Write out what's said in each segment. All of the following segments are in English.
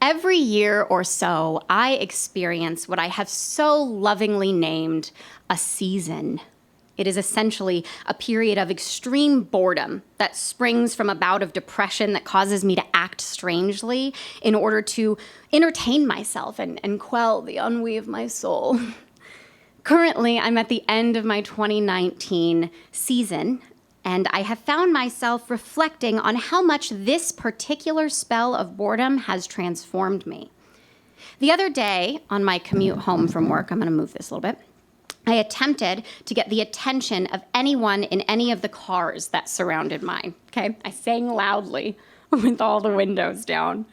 Every year or so, I experience what I have so lovingly named a season. It is essentially a period of extreme boredom that springs from a bout of depression that causes me to act strangely in order to entertain myself and quell the ennui of my soul. Currently, I'm at the end of my 2019 season, and I have found myself reflecting on how much this particular spell of boredom has transformed me. The other day, on my commute home from work, I'm going to move this a little bit, I attempted to get the attention of anyone in any of the cars that surrounded mine, okay? I sang loudly with all the windows down.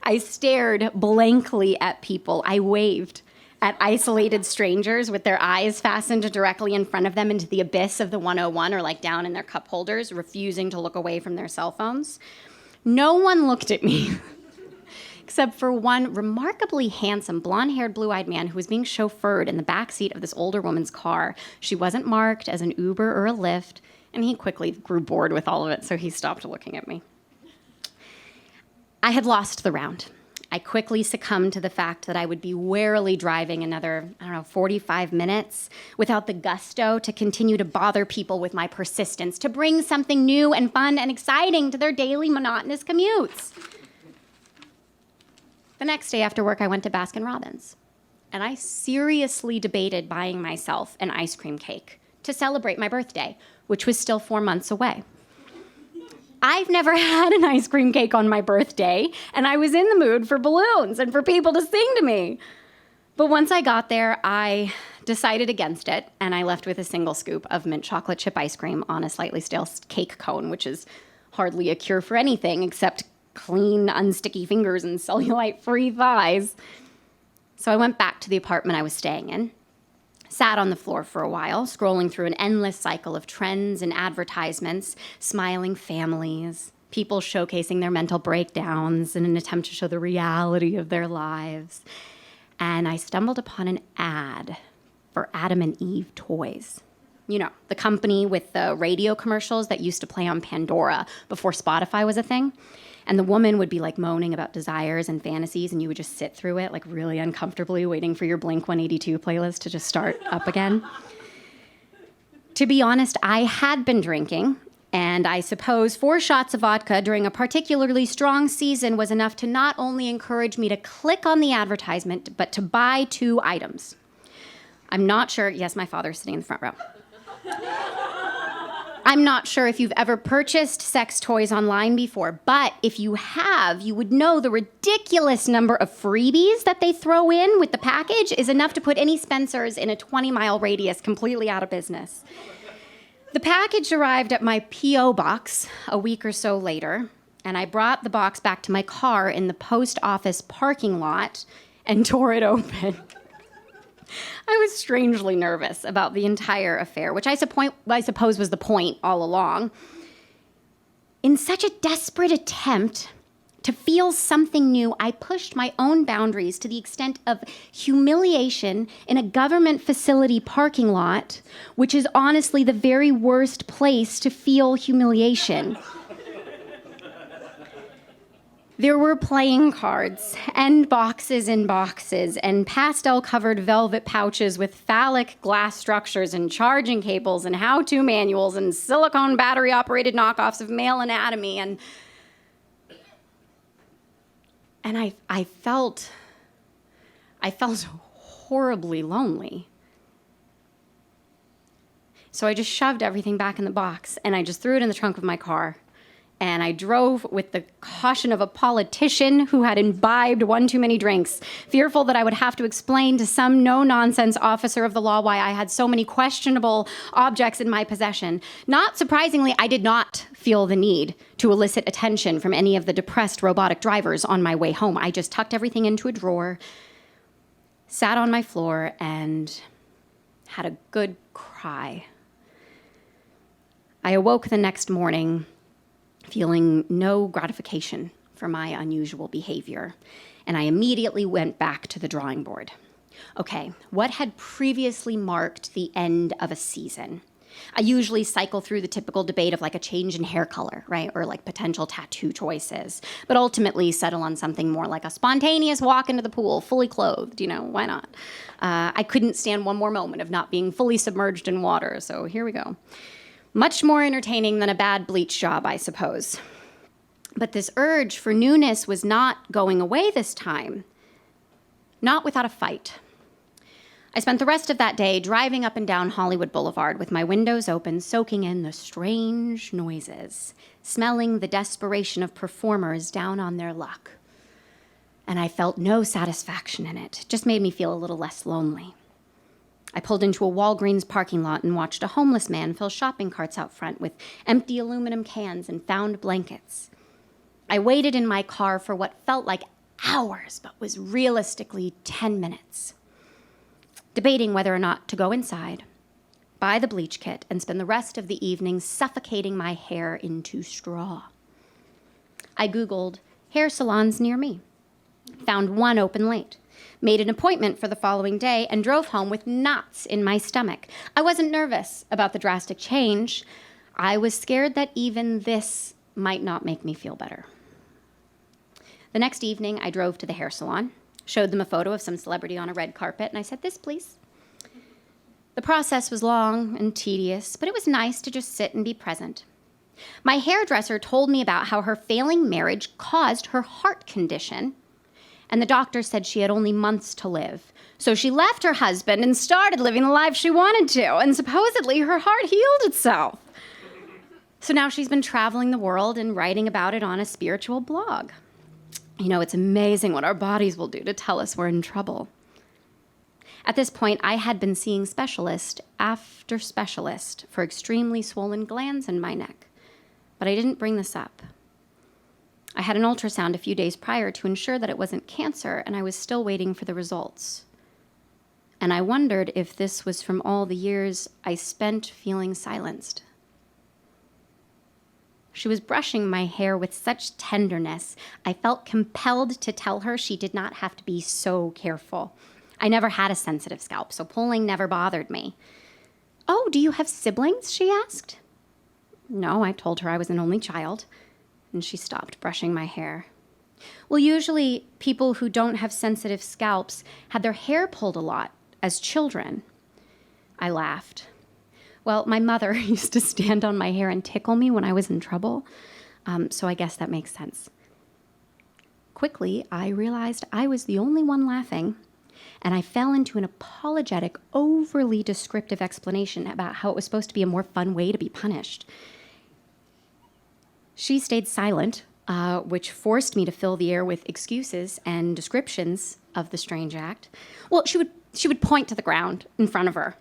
I stared blankly at people. I waved at isolated strangers with their eyes fastened directly in front of them into the abyss of the 101 or like down in their cup holders, refusing to look away from their cell phones. No one looked at me except for one remarkably handsome, blonde-haired, blue-eyed man who was being chauffeured in the backseat of this older woman's car. She wasn't marked as an Uber or a Lyft, and he quickly grew bored with all of it, so he stopped looking at me. I had lost the round. I quickly succumbed to the fact that I would be warily driving another, 45 minutes without the gusto to continue to bother people with my persistence, to bring something new and fun and exciting to their daily monotonous commutes. The next day after work, I went to Baskin-Robbins, and I seriously debated buying myself an ice cream cake to celebrate my birthday, which was still 4 months away. I've never had an ice cream cake on my birthday, and I was in the mood for balloons and for people to sing to me. But once I got there, I decided against it, and I left with a single scoop of mint chocolate chip ice cream on a slightly stale cake cone, which is hardly a cure for anything except clean, unsticky fingers and cellulite-free thighs. So I went back to the apartment I was staying in, sat on the floor for a while, scrolling through an endless cycle of trends and advertisements, smiling families, people showcasing their mental breakdowns in an attempt to show the reality of their lives. And I stumbled upon an ad for Adam and Eve toys. You know, the company with the radio commercials that used to play on Pandora before Spotify was a thing. And the woman would be like moaning about desires and fantasies, and you would just sit through it like really uncomfortably waiting for your Blink-182 playlist to just start up again. To be honest, I had been drinking, and I suppose 4 shots of vodka during a particularly strong season was enough to not only encourage me to click on the advertisement, but to buy 2 items. I'm not sure, yes, my father's sitting in the front row. I'm not sure if you've ever purchased sex toys online before, but if you have, you would know the ridiculous number of freebies that they throw in with the package is enough to put any Spencer's in a 20-mile radius completely out of business. The package arrived at my P.O. box a week or so later, and I brought the box back to my car in the post office parking lot and tore it open. I was strangely nervous about the entire affair, which I suppose was the point all along. In such a desperate attempt to feel something new, I pushed my own boundaries to the extent of humiliation in a government facility parking lot, which is honestly the very worst place to feel humiliation. There were playing cards and boxes in boxes and pastel-covered velvet pouches with phallic glass structures and charging cables and how-to manuals and silicone battery-operated knockoffs of male anatomy. And I felt horribly lonely. So I just shoved everything back in the box, and I just threw it in the trunk of my car. And I drove with the caution of a politician who had imbibed one too many drinks, fearful that I would have to explain to some no-nonsense officer of the law why I had so many questionable objects in my possession. Not surprisingly, I did not feel the need to elicit attention from any of the depressed robotic drivers on my way home. I just tucked everything into a drawer, sat on my floor, and had a good cry. I awoke the next morning feeling no gratification for my unusual behavior, and I immediately went back to the drawing board. Okay, what had previously marked the end of a season I usually cycle through the typical debate of like a change in hair color, right? Or like potential tattoo choices, but ultimately settle on something more like a spontaneous walk into the pool, fully clothed, why not? I couldn't stand one more moment of not being fully submerged in water, so here we go. Much more entertaining than a bad bleach job, I suppose. But this urge for newness was not going away this time, not without a fight. I spent the rest of that day driving up and down Hollywood Boulevard with my windows open, soaking in the strange noises, smelling the desperation of performers down on their luck. And I felt no satisfaction in it. It just made me feel a little less lonely. I pulled into a Walgreens parking lot and watched a homeless man fill shopping carts out front with empty aluminum cans and found blankets. I waited in my car for what felt like hours, but was realistically 10 minutes. Debating whether or not to go inside, buy the bleach kit, and spend the rest of the evening suffocating my hair into straw. I Googled hair salons near me, found one open late, made an appointment for the following day, and drove home with knots in my stomach. I wasn't nervous about the drastic change. I was scared that even this might not make me feel better. The next evening, I drove to the hair salon, showed them a photo of some celebrity on a red carpet, and I said, "This, please." The process was long and tedious, but it was nice to just sit and be present. My hairdresser told me about how her failing marriage caused her heart condition, and the doctor said she had only months to live. So she left her husband and started living the life she wanted to, and supposedly her heart healed itself. So now she's been traveling the world and writing about it on a spiritual blog. It's amazing what our bodies will do to tell us we're in trouble. At this point, I had been seeing specialist after specialist for extremely swollen glands in my neck, but I didn't bring this up. I had an ultrasound a few days prior to ensure that it wasn't cancer, and I was still waiting for the results. And I wondered if this was from all the years I spent feeling silenced. She was brushing my hair with such tenderness, I felt compelled to tell her she did not have to be so careful. I never had a sensitive scalp, so pulling never bothered me. "Oh, do you have siblings?" she asked. No, I told her I was an only child, and she stopped brushing my hair. Well, usually people who don't have sensitive scalps had their hair pulled a lot as children. I laughed. Well, my mother used to stand on my hair and tickle me when I was in trouble, so I guess that makes sense. Quickly, I realized I was the only one laughing, and I fell into an apologetic, overly descriptive explanation about how it was supposed to be a more fun way to be punished. She stayed silent, which forced me to fill the air with excuses and descriptions of the strange act. Well, she would point to the ground in front of her,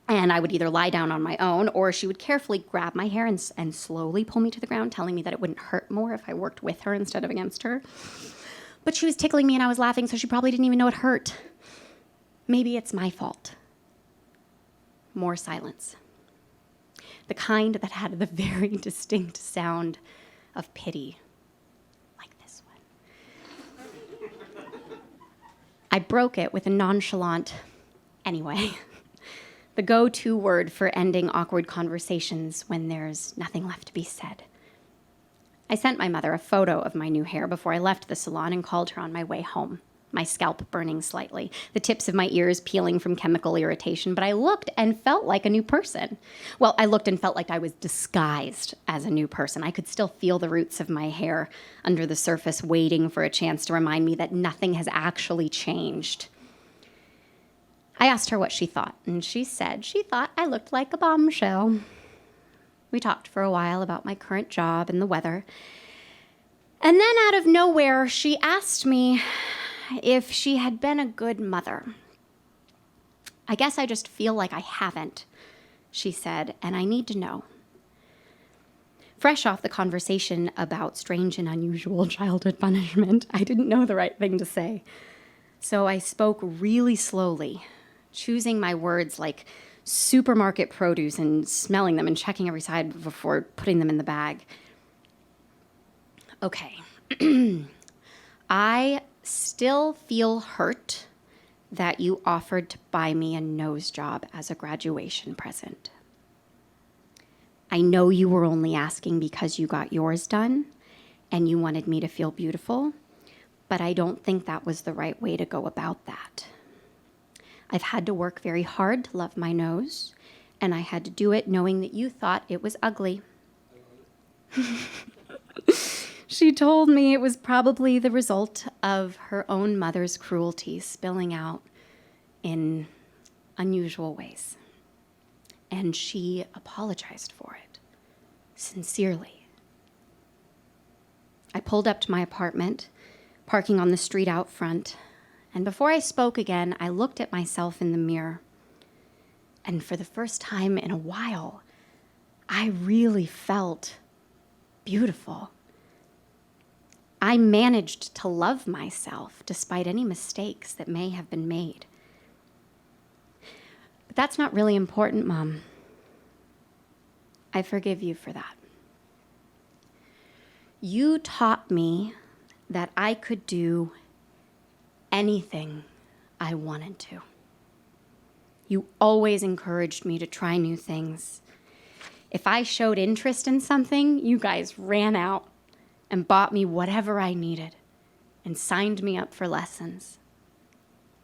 and I would either lie down on my own, or she would carefully grab my hair and slowly pull me to the ground, telling me that it wouldn't hurt more if I worked with her instead of against her. But she was tickling me and I was laughing, so she probably didn't even know it hurt. Maybe it's my fault. More silence. The kind that had the very distinct sound of pity, like this one. I broke it with a nonchalant, "Anyway." The go-to word for ending awkward conversations when there's nothing left to be said. I sent my mother a photo of my new hair before I left the salon and called her on my way home, my scalp burning slightly, the tips of my ears peeling from chemical irritation, but I looked and felt like a new person. Well, I looked and felt like I was disguised as a new person. I could still feel the roots of my hair under the surface waiting for a chance to remind me that nothing has actually changed. I asked her what she thought, and she said she thought I looked like a bombshell. We talked for a while about my current job and the weather. And then out of nowhere, she asked me if she had been a good mother. "I guess I just feel like I haven't," she said, "and I need to know." Fresh off the conversation about strange and unusual childhood punishment, I didn't know the right thing to say. So I spoke really slowly, choosing my words like supermarket produce and smelling them and checking every side before putting them in the bag. "Okay. I still feel hurt that you offered to buy me a nose job as a graduation present." I know you were only asking because you got yours done and you wanted me to feel beautiful, but I don't think that was the right way to go about that. I've had to work very hard to love my nose, and I had to do it knowing that you thought it was ugly. She told me it was probably the result of her own mother's cruelty spilling out in unusual ways. And she apologized for it, sincerely. I pulled up to my apartment, parking on the street out front, and before I spoke again, I looked at myself in the mirror. And for the first time in a while, I really felt beautiful. I managed to love myself despite any mistakes that may have been made. But that's not really important, Mom. I forgive you for that. You taught me that I could do anything I wanted to. You always encouraged me to try new things. If I showed interest in something, you guys ran out and bought me whatever I needed and signed me up for lessons.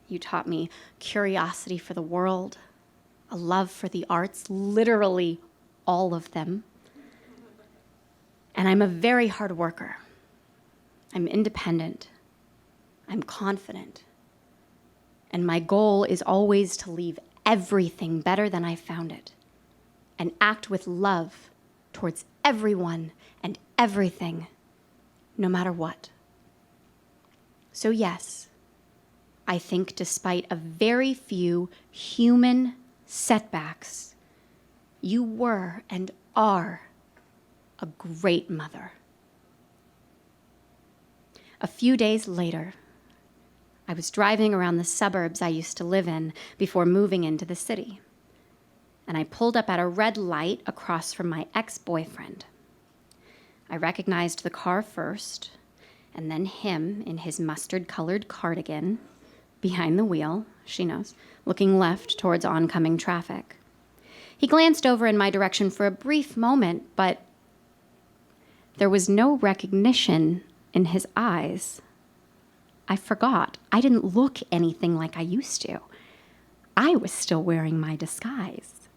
You taught me curiosity for the world, a love for the arts, literally all of them. And I'm a very hard worker. I'm independent. I'm confident. And my goal is always to leave everything better than I found it and act with love towards everyone and everything, no matter what. So yes, I think despite a very few human setbacks, you were and are a great mother. A few days later, I was driving around the suburbs I used to live in before moving into the city, and I pulled up at a red light across from my ex-boyfriend. I recognized the car first, and then him in his mustard-colored cardigan, behind the wheel, she knows, looking left towards oncoming traffic. He glanced over in my direction for a brief moment, but there was no recognition in his eyes. I forgot. I didn't look anything like I used to. I was still wearing my disguise.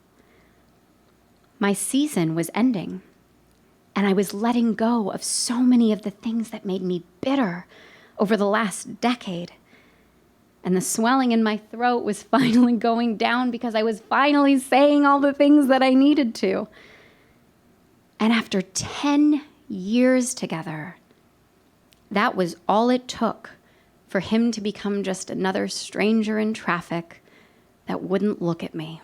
My season was ending, and I was letting go of so many of the things that made me bitter over the last decade. And the swelling in my throat was finally going down because I was finally saying all the things that I needed to. And after 10 years together, that was all it took for him to become just another stranger in traffic that wouldn't look at me.